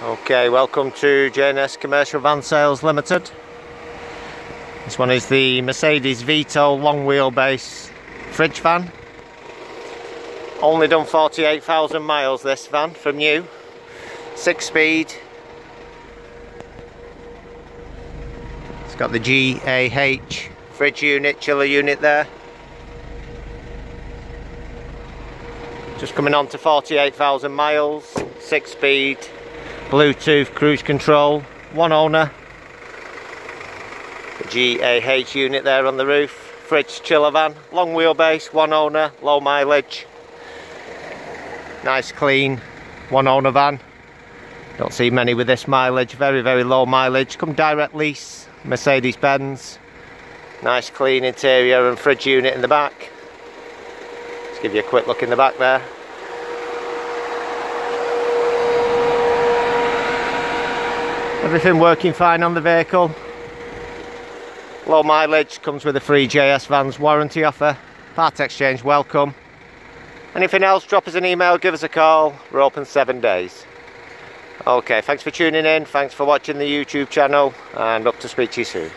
Okay, welcome to J&S Commercial Van Sales Limited. This one is the Mercedes Vito long wheelbase fridge van. Only done 48,000 miles this van from new. 6-speed. It's got the GAH fridge unit, chiller unit there. Just coming on to 48,000 miles, 6-speed. Bluetooth cruise control, one owner. The GAH unit there on the roof. Fridge chiller van, long wheelbase, one owner, low mileage. Nice clean, one owner van. Don't see many with this mileage, very low mileage. Come direct lease, Mercedes Benz. Nice clean interior and fridge unit in the back. Let's give you a quick look in the back there. Everything working fine on the vehicle. Low mileage, comes with a free JS Vans warranty offer. Part exchange welcome. Anything else, drop us an email, give us a call. We're open 7 days. Okay, thanks for tuning in, thanks for watching the YouTube channel, and hope to speak to you soon.